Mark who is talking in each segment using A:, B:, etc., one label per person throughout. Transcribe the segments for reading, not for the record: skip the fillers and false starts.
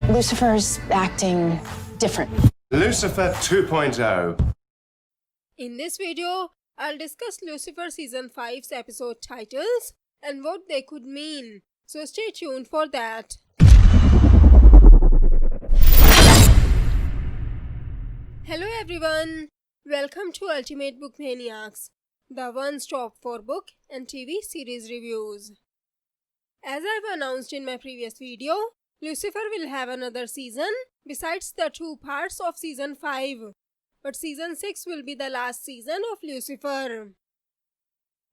A: Lucifer's acting different.
B: Lucifer 2.0.
C: In this video, I'll discuss Lucifer Season 5's episode titles and what they could mean, so stay tuned for that. Hello everyone, welcome to Ultimate Book Maniacs, the one-stop for book and TV series reviews. As I've announced in my previous video, Lucifer will have another season besides the 2 parts of Season 5, but Season 6 will be the last season of Lucifer.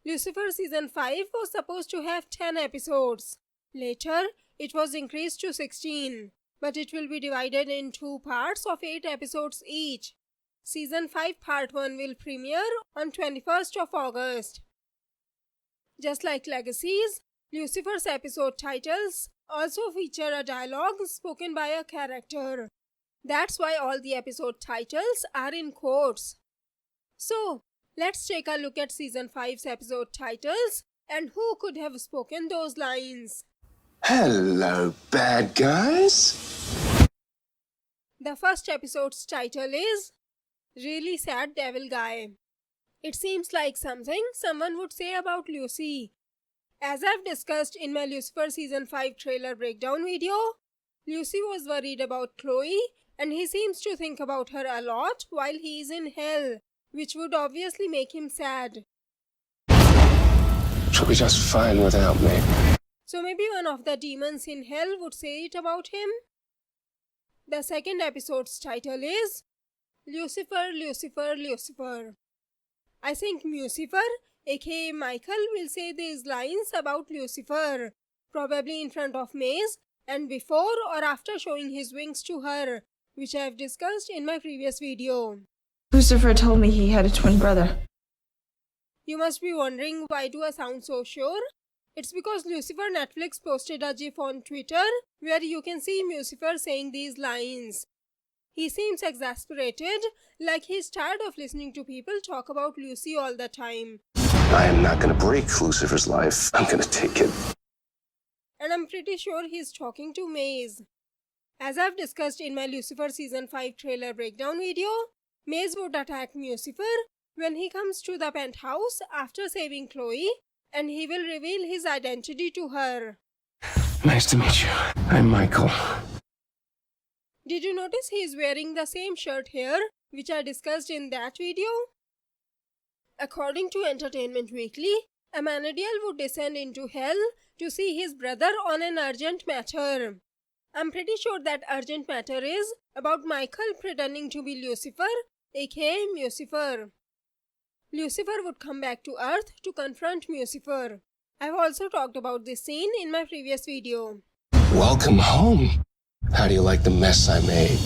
C: Lucifer Season 5 was supposed to have 10 episodes. Later, it was increased to 16, but it will be divided in 2 parts of 8 episodes each. Season 5 Part 1 will premiere on 21st of August. Just like Legacies, Lucifer's episode titles also feature a dialogue spoken by a character. That's why all the episode titles are in quotes. So, let's take a look at Season 5's episode titles and who could have spoken those lines.
B: Hello, bad guys.
C: The first episode's title is Really Sad Devil Guy. It seems like something someone would say about Lucy. As I've discussed in my Lucifer Season 5 trailer breakdown video, Lucy was worried about Chloe and he seems to think about her a lot while he is in hell, which would obviously make him sad.
B: She'll be just fine without me.
C: So maybe one of the demons in hell would say it about him? The second episode's title is Lucifer, Lucifer, Lucifer. I think Lucifer, aka Michael, will say these lines about Lucifer, probably in front of Maze and before or after showing his wings to her, which I have discussed in my previous video.
D: Lucifer told me he had a twin brother.
C: You must be wondering, why do I sound so sure? It's because Lucifer Netflix posted a GIF on Twitter where you can see Lucifer saying these lines. He seems exasperated, like he's tired of listening to people talk about Lucy all the time.
B: I am not going to break Lucifer's life. I'm going to take it.
C: And I'm pretty sure he's talking to Maze. As I've discussed in my Lucifer Season 5 trailer breakdown video, Maze would attack Lucifer when he comes to the penthouse after saving Chloe, and he will reveal his identity to her.
B: Nice to meet you. I'm Michael.
C: Did you notice he is wearing the same shirt here, which I discussed in that video? According to Entertainment Weekly, Amenadiel would descend into hell to see his brother on an urgent matter. I'm pretty sure that urgent matter is about Michael pretending to be Lucifer, aka Lucifer. Lucifer would come back to Earth to confront Lucifer. I've also talked about this scene in my previous video.
B: Welcome home. How do you like the mess I made?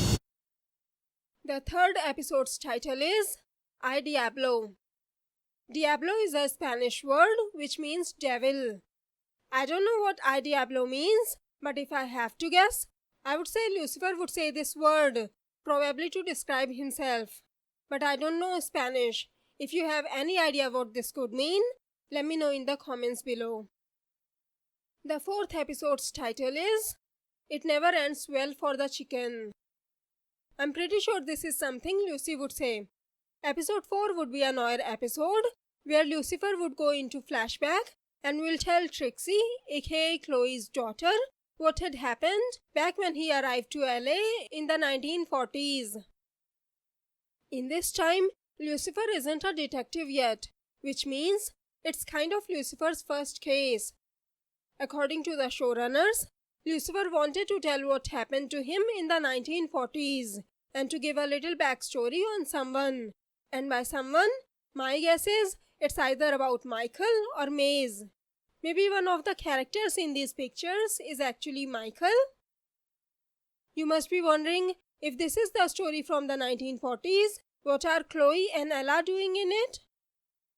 C: The third episode's title is I Diablo. Diablo is a Spanish word which means devil. I don't know what I Diablo means, but if I have to guess, I would say Lucifer would say this word, probably to describe himself. But I don't know Spanish. If you have any idea what this could mean, let me know in the comments below. The fourth episode's title is It Never Ends Well for the Chicken. I'm pretty sure this is something Lucy would say. Episode 4 would be a Noir episode where Lucifer would go into flashback and will tell Trixie, aka Chloe's daughter, what had happened back when he arrived to LA in the 1940s. In this time, Lucifer isn't a detective yet, which means it's kind of Lucifer's first case. According to the showrunners, Lucifer wanted to tell what happened to him in the 1940s and to give a little backstory on someone. And by someone, my guess is it's either about Michael or Maze. Maybe one of the characters in these pictures is actually Michael. You must be wondering, if this is the story from the 1940s, what are Chloe and Ella doing in it?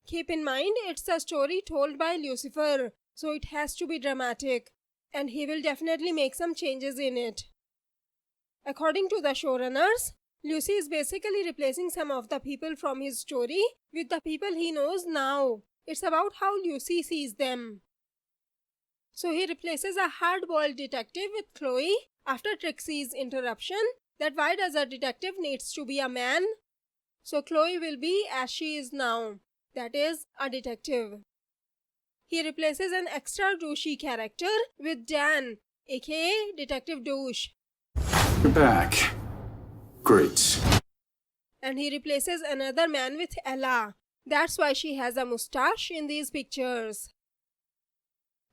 C: Keep in mind, it's a story told by Lucifer, so it has to be dramatic, and he will definitely make some changes in it. According to the showrunners, Lucy is basically replacing some of the people from his story with the people he knows now. It's about how Lucy sees them. So he replaces a hard-boiled detective with Chloe After Trixie's interruption that why does a detective needs to be a man, so Chloe will be as she is now, that is, a detective. He replaces an extra douchey character with Dan, aka Detective Douche.
E: You're back. Great.
C: And he replaces another man with Ella. That's why she has a mustache in these pictures.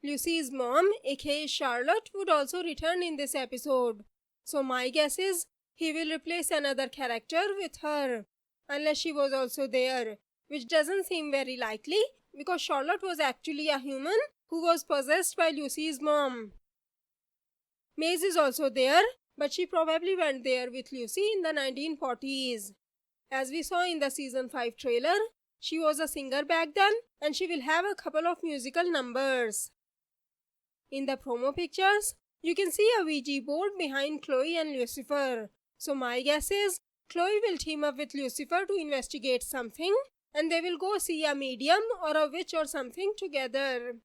C: Lucy's mom, aka Charlotte, would also return in this episode. So my guess is he will replace another character with her. Unless she was also there, which doesn't seem very likely because Charlotte was actually a human who was possessed by Lucy's mom. Maze is also there, but she probably went there with Lucy in the 1940s. As we saw in the season 5 trailer, she was a singer back then and she will have a couple of musical numbers. In the promo pictures, you can see a Ouija board behind Chloe and Lucifer. So my guess is Chloe will team up with Lucifer to investigate something and they will go see a medium or a witch or something together.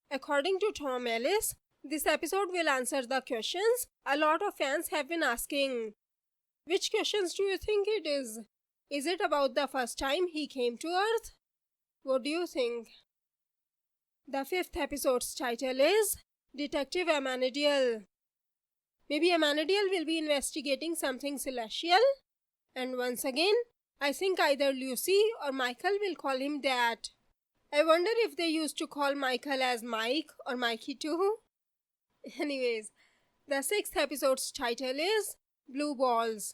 C: According to Tom Ellis, this episode will answer the questions a lot of fans have been asking. Which questions do you think it is? Is it about the first time he came to Earth? What do you think? The 5th episode's title is Detective Amenadiel. Maybe Amenadiel will be investigating something celestial. And once again, I think either Lucy or Michael will call him that. I wonder if they used to call Michael as Mike or Mikey too. Anyways, the 6th episode's title is Blue Balls.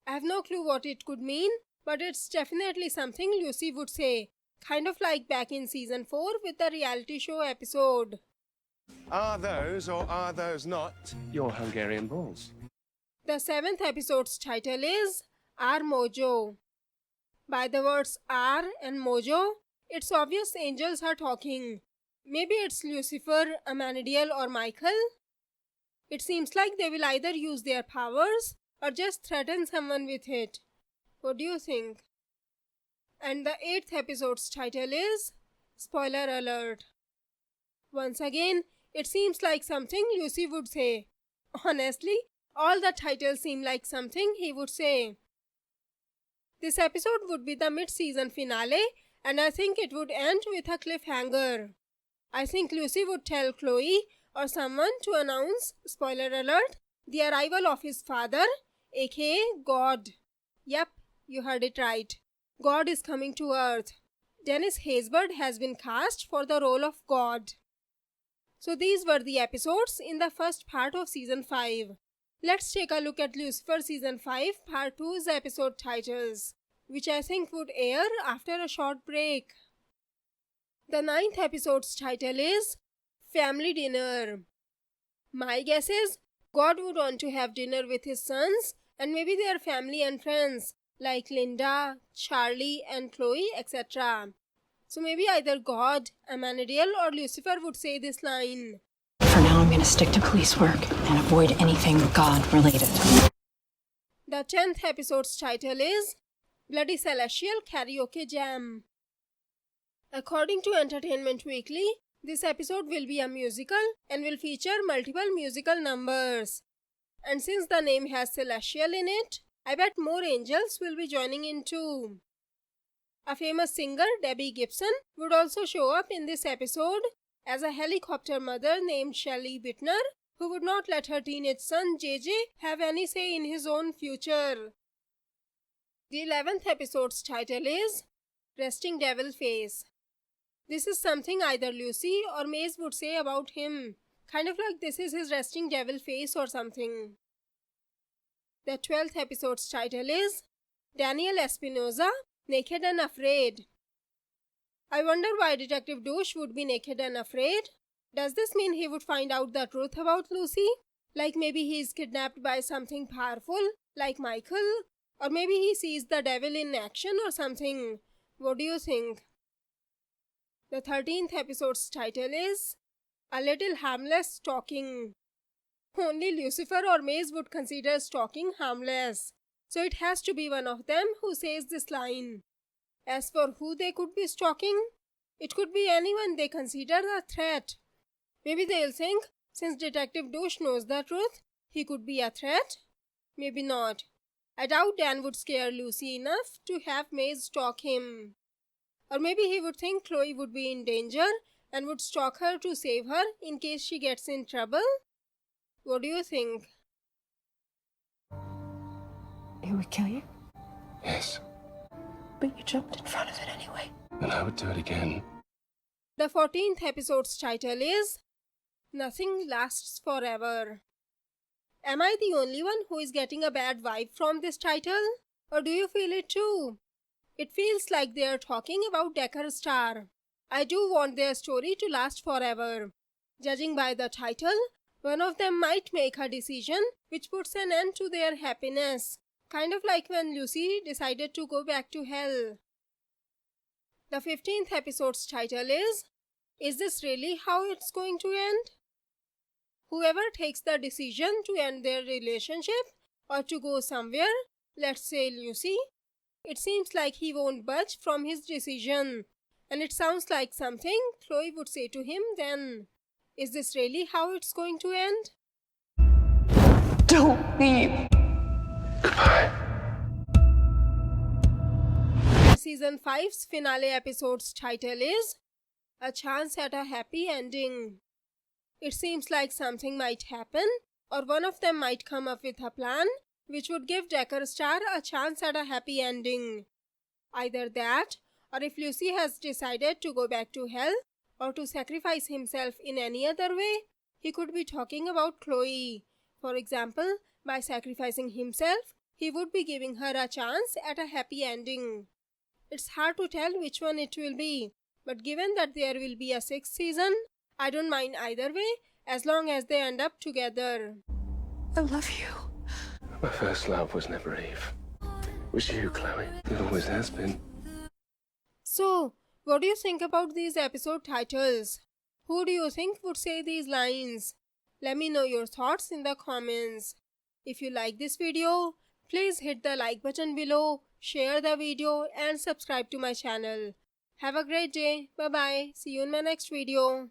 C: I have no clue what it could mean, but it's definitely something Lucy would say. Kind of like back in season 4 with the reality show episode.
B: Are those or are those not your Hungarian balls?
C: The 7th episode's title is Our Mojo. By the words R and Mojo, it's obvious angels are talking. Maybe it's Lucifer, Amenadiel or Michael. It seems like they will either use their powers or just threaten someone with it. What do you think? And the 8th episode's title is Spoiler Alert. Once again, it seems like something Lucy would say. Honestly, all the titles seem like something he would say. This episode would be the mid-season finale and I think it would end with a cliffhanger. I think Lucy would tell Chloe or someone to announce, spoiler alert, the arrival of his father, aka God. Yep, you heard it right. God is coming to Earth. Dennis Haysbert has been cast for the role of God. So these were the episodes in the first part of season 5. Let's take a look at Lucifer season 5 part 2's episode titles, which I think would air after a short break. The 9th episode's title is Family Dinner. My guess is God would want to have dinner with his sons and maybe their family and friends like Linda, Charlie and Chloe, etc. So maybe either God, Amenadiel or Lucifer would say this line.
A: For now, I'm going to stick to police work and avoid anything God-related.
C: The 10th episode's title is Bloody Celestial Karaoke Jam. According to Entertainment Weekly, this episode will be a musical and will feature multiple musical numbers. And since the name has Celestial in it, I bet more angels will be joining in too. A famous singer, Debbie Gibson, would also show up in this episode as a helicopter mother named Shelley Bittner, who would not let her teenage son JJ have any say in his own future. The 11th episode's title is Resting Devil Face. This is something either Lucy or Maze would say about him, kind of like this is his resting devil face or something. The 12th episode's title is Daniel Espinosa, Naked and Afraid. I wonder why Detective Douche would be naked and afraid. Does this mean he would find out the truth about Lucy? Like maybe he is kidnapped by something powerful, like Michael? Or maybe he sees the devil in action or something. What do you think? The 13th episode's title is A Little Harmless Stalking. Only Lucifer or Maze would consider stalking harmless. So it has to be one of them who says this line. As for who they could be stalking, it could be anyone they consider a threat. Maybe they'll think, Since Detective Douche knows the truth, he could be a threat? Maybe not. I doubt Dan would scare Lucy enough to have Maze stalk him. Or maybe he would think Chloe would be in danger and would stalk her to save her in case she gets in trouble. What do you think?
A: It would kill you,
B: Yes,
A: but you jumped in front of it anyway.
B: and I would do it again.
C: The 14th episode's title is Nothing Lasts Forever. Am I the only one who is getting a bad vibe from this title? Or do you feel it too? It feels like they are talking about Decker Star. I do want their story to last forever. Judging by the title, one of them might make a decision which puts an end to their happiness. Kind of like when Lucy decided to go back to hell. The 15th episode's title is this really how it's going to end? Whoever takes the decision to end their relationship or to go somewhere, let's say Lucy, it seems like he won't budge from his decision. And it sounds like something Chloe would say to him then. Is this really how it's going to end?
A: Don't leave.
B: Goodbye.
C: Season 5's finale episode's title is A Chance at a Happy Ending. It seems like something might happen, or one of them might come up with a plan which would give Decker Star a chance at a happy ending. Either that, or if Lucy has decided to go back to hell, or to sacrifice himself in any other way, he could be talking about Chloe. For example, by sacrificing himself, he would be giving her a chance at a happy ending. It's hard to tell which one it will be, but given that there will be a 6th season, I don't mind either way, as long as they end up together.
A: I love you.
B: My first love was never Eve. It was you, Chloe. It always has been.
C: So, what do you think about these episode titles? Who do you think would say these lines? Let me know your thoughts in the comments. If you like this video, please hit the like button below, share the video and subscribe to my channel. Have a great day. Bye bye. See you in my next video.